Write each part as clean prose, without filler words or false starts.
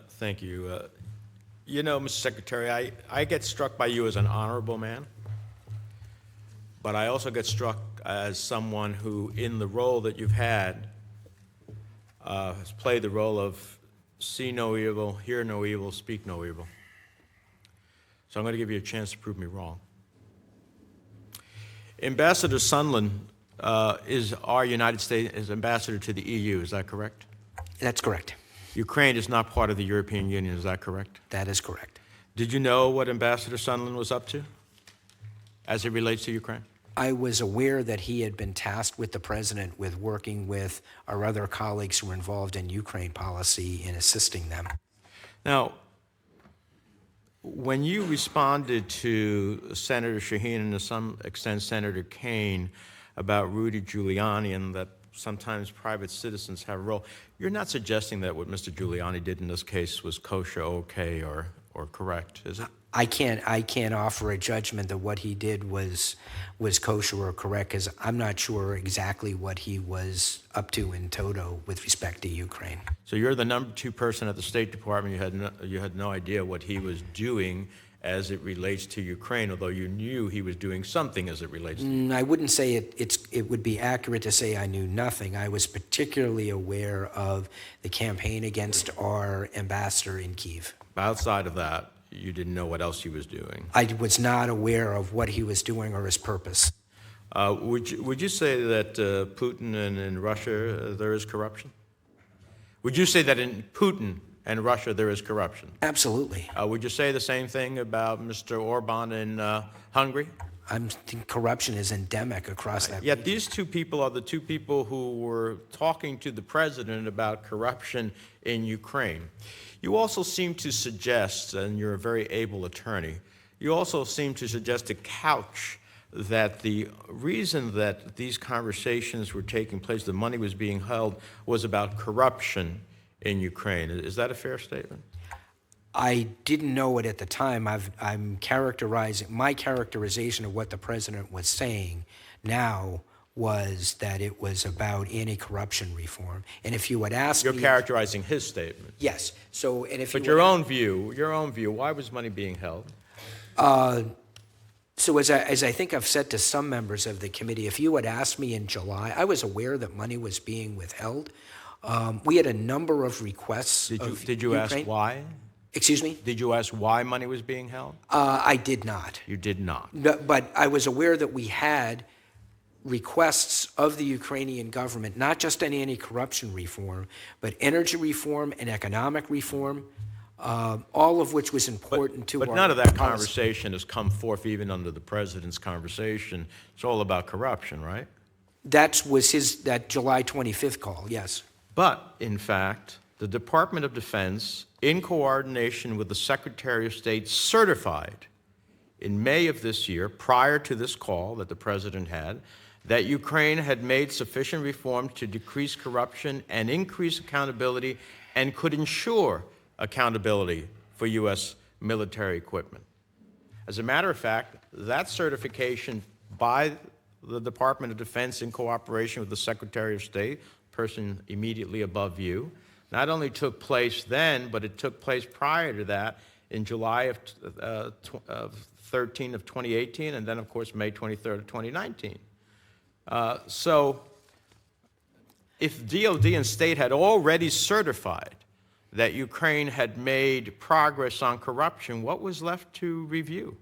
Thank you. You know, Mr. Secretary, I get struck by you as an honorable man, but I also get struck as someone who, in the role that you've had, has played the role of see no evil, hear no evil, speak no evil. So I'm going to give you a chance to prove me wrong. Ambassador Sondland is our United States ambassador to the EU, is that correct? That's correct. Ukraine is not part of the European Union, is that correct? That is correct. Did you know what Ambassador Sondland was up to as it relates to Ukraine? I was aware that he had been tasked with the president with working with our other colleagues who were involved in Ukraine policy in assisting them. Now, when you responded to Senator Shaheen and to some extent Senator Kaine about Rudy Giuliani and that sometimes private citizens have a role, you're not suggesting that what Mr. Giuliani did in this case was kosher, okay, or correct, is it? I can't offer a judgment that what he did was kosher or correct, because I'm not sure exactly what he was up to in toto with respect to Ukraine. So you're the number 2 person at the State Department. You had no idea what he was doing as it relates to Ukraine, although you knew he was doing something as it relates to I wouldn't say it would be accurate to say I knew nothing. I was particularly aware of the campaign against our ambassador in Kyiv. Outside of that, you didn't know what else he was doing. I was not aware of what he was doing or his purpose. Would you say that Putin and in Russia there is corruption? Would you say that in Putin and Russia there is corruption? Absolutely. Would you say the same thing about Mr. Orban in Hungary? I think corruption is endemic across that Yet region. these 2 people are the 2 people who were talking to the president about corruption in Ukraine. You also seem to suggest, and you're a very able attorney, you also seem to suggest to couch that the reason that these conversations were taking place, the money was being held, was about corruption in Ukraine. Is that a fair statement? I didn't know it at the time. I'm characterizing, my characterization of what the president was saying now was that it was about anti-corruption reform. And if you had asked me... You're characterizing his statement. Yes. So, and if But you your own view, why was money being held? So as I think I've said to some members of the committee, if you had asked me in July, I was aware that money was being withheld. We had a number of requests. Did you ask why? Excuse me? Did you ask why money was being held? I did not. You did not. No, but I was aware that we had requests of the Ukrainian government, not just on anti-corruption reform, but energy reform and economic reform, all of which was important to our But none of that policy. conversation has come forth even under the president's conversation. It's all about corruption, right? That was that July 25th call, yes. But, in fact, the Department of Defense, in coordination with the Secretary of State, certified in May of this year, prior to this call that the president had, that Ukraine had made sufficient reform to decrease corruption and increase accountability and could ensure accountability for U.S. military equipment. As a matter of fact, that certification by the Department of Defense in cooperation with the Secretary of State, person immediately above you, not only took place then, but it took place prior to that in July of 2018, and then, of course, May 23rd of 2019. So if DOD and state had already certified that Ukraine had made progress on corruption, what was left to review?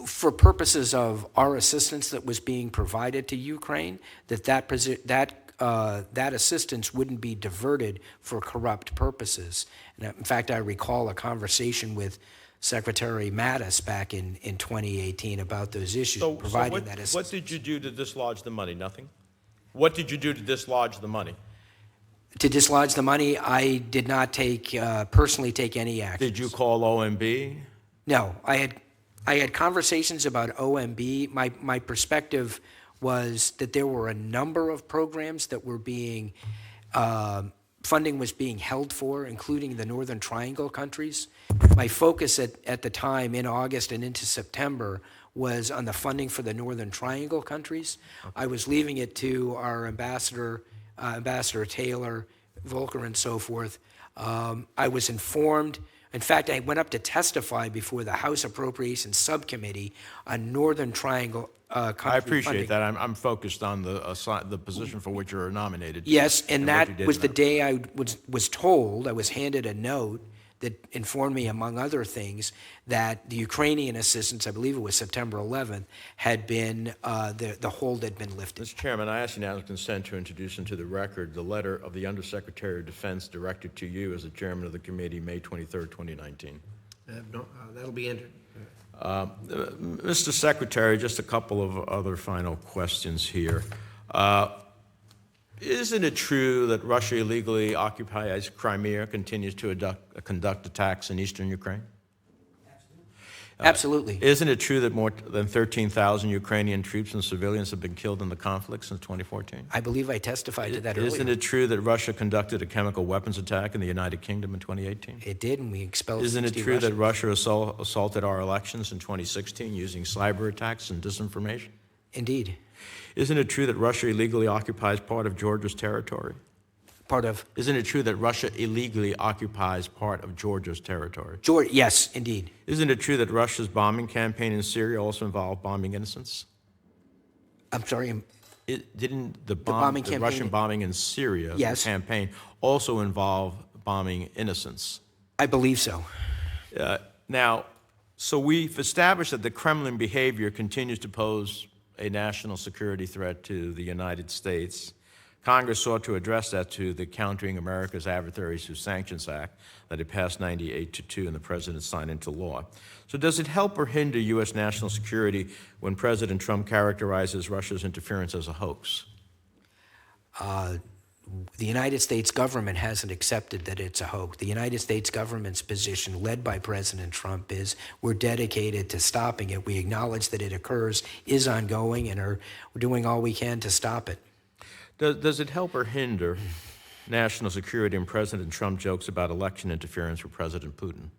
For purposes of our assistance that was being provided to Ukraine, that assistance wouldn't be diverted for corrupt purposes. And in fact, I recall a conversation with Secretary Mattis back in 2018 about those issues, providing that assistance. What did you do to dislodge the money? Nothing? What did you do to dislodge the money? To dislodge the money, I did not personally take any action. Did you call OMB? No, I had conversations about OMB. My perspective was that there were a number of programs that were being, funding was being held for, including the Northern Triangle countries. My focus at the time, in August and into September, was on the funding for the Northern Triangle countries. Okay. I was leaving it to our ambassador, Ambassador Taylor, Volker, and so forth, I was informed. In fact, I went up to testify before the House Appropriations Subcommittee on Northern Triangle country I appreciate funding. that. I'm focused on the position for which you're nominated. Yes, and what you that did was in the that. day I was told, I was handed a note that informed me, among other things, that the Ukrainian assistance, I believe it was September 11th, had been, the hold had been lifted. Mr. Chairman, I ask you now to consent to introduce into the record the letter of the Undersecretary of Defense directed to you as the chairman of the committee, May 23rd, 2019. That'll be entered. Mr. Secretary, just a couple of other final questions here. Isn't it true that Russia illegally occupies Crimea, continues to conduct attacks in eastern Ukraine? Absolutely. Isn't it true that more than 13,000 Ukrainian troops and civilians have been killed in the conflict since 2014? I believe I testified to that Isn't earlier. it true that Russia conducted a chemical weapons attack in the United Kingdom in 2018? It did, and we expelled Isn't it 60 true that Russians. Russia assaulted our elections in 2016 using cyber attacks and disinformation? Indeed. Isn't it true that Russia illegally occupies part of Georgia's territory? Part of Isn't it true that Russia illegally occupies part of Georgia's territory? Georgia. Yes, indeed. Isn't it true that Russia's bombing campaign in Syria also involved bombing innocents? I'm sorry. Didn't the bombing the campaign- Russian bombing in Syria, Yes. the campaign, also involve bombing innocents? I believe so. Now, so we've established that the Kremlin behavior continues to pose a national security threat to the United States. Congress sought to address that to the Countering America's Adversaries Through Sanctions Act that it passed 98-2 and the president signed into law. So does it help or hinder U.S. national security when President Trump characterizes Russia's interference as a hoax? The United States government hasn't accepted that it's a hoax. The United States government's position, led by President Trump, is we're dedicated to stopping it. We acknowledge that it occurs, is ongoing, and are doing all we can to stop it. Does it help or hinder national security when President Trump jokes about election interference with President Putin?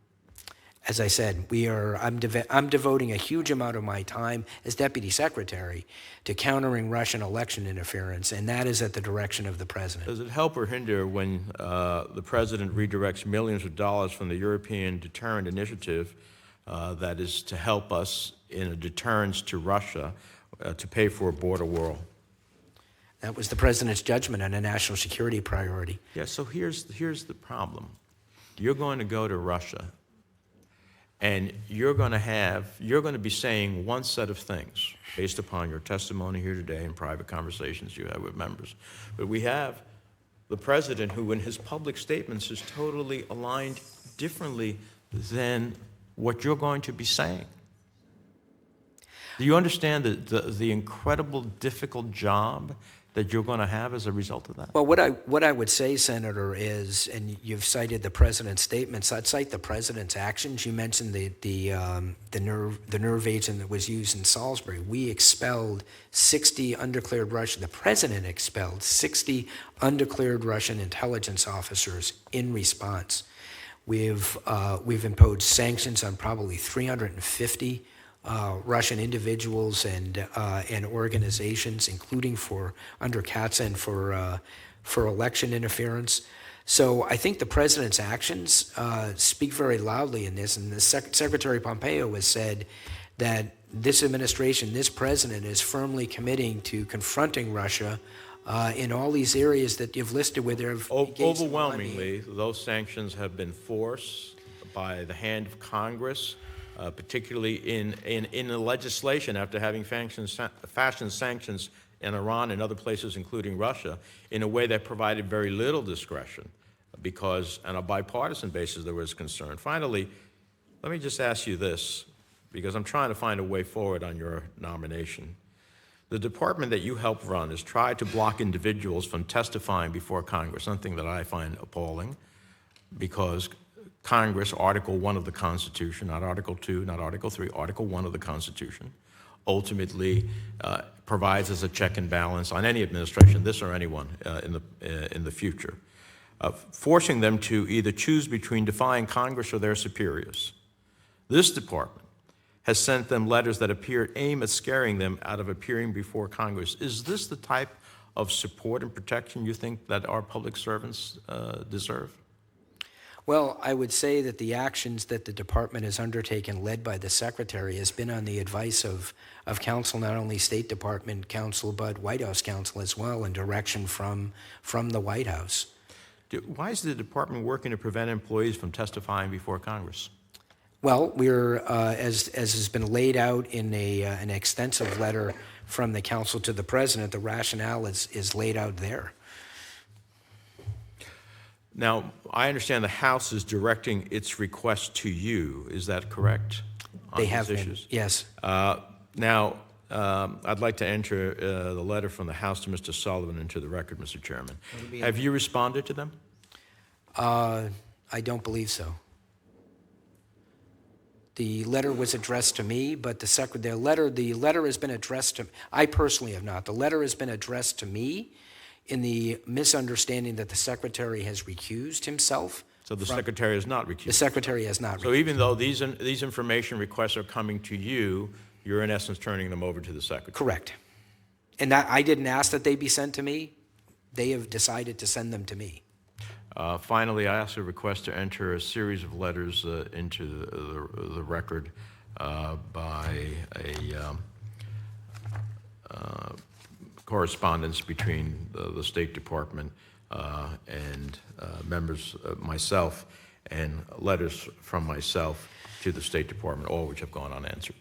As I said, I'm devoting a huge amount of my time as deputy secretary to countering Russian election interference, and that is at the direction of the president. Does it help or hinder when the president redirects millions of dollars from the European Deterrent Initiative that is to help us in a deterrence to Russia to pay for a border wall? That was the president's judgment on a national security priority. Yeah, so here's the problem. You're going to go to Russia, and you're going to be saying one set of things based upon your testimony here today and private conversations you have with members. But we have the president who, in his public statements, is totally aligned differently than what you're going to be saying. Do you understand the incredible, difficult job that you're going to have as a result of that? Well, what I would say, Senator, is, and you've cited the president's statements, I'd cite the president's actions. You mentioned the nerve agent that was used in Salisbury. We expelled 60 undeclared Russian. The president expelled 60 undeclared Russian intelligence officers in response. We've imposed sanctions on probably 350 Russian individuals and organizations, including under CATSA and for election interference. So I think the president's actions speak very loudly in this, and Secretary Pompeo has said that this administration, this president, is firmly committing to confronting Russia in all these areas that you've listed where they're Overwhelmingly, those sanctions have been forced by the hand of Congress, particularly in the legislation after having fashioned sanctions in Iran and other places, including Russia, in a way that provided very little discretion because on a bipartisan basis there was concern. Finally, let me just ask you this, because I'm trying to find a way forward on your nomination. The department that you helped run has tried to block individuals from testifying before Congress, something that I find appalling, because Congress, Article 1 of the Constitution, not Article 2, not Article 3, Article 1 of the Constitution, ultimately provides as a check and balance on any administration, this or anyone in the future, forcing them to either choose between defying Congress or their superiors. This department has sent them letters that appear aimed at scaring them out of appearing before Congress. Is this the type of support and protection you think that our public servants deserve? Well, I would say that the actions that the department has undertaken, led by the secretary, has been on the advice of counsel, not only State Department counsel, but White House counsel as well, and direction from the White House. Why is the department working to prevent employees from testifying before Congress? Well, we're, as has been laid out in an extensive letter from the counsel to the president, the rationale is laid out there. Now, I understand the House is directing its request to you. Is that correct? They have been, yes. Now, I'd like to enter the letter from the House to Mr. Sullivan into the record, Mr. Chairman. Have you responded to them? I don't believe so. The letter was addressed to me, but the letter has been addressed to, I personally have not. The letter has been addressed to me in the misunderstanding that the secretary has recused himself. So the secretary has not recused. The secretary has not. So even though these information requests are coming to you, you're in essence turning them over to the secretary. Correct. And that I didn't ask that they be sent to me. They have decided to send them to me. Finally, I also request to enter a series of letters into the record by a correspondence between the State Department and members, myself, and letters from myself to the State Department, all which have gone unanswered.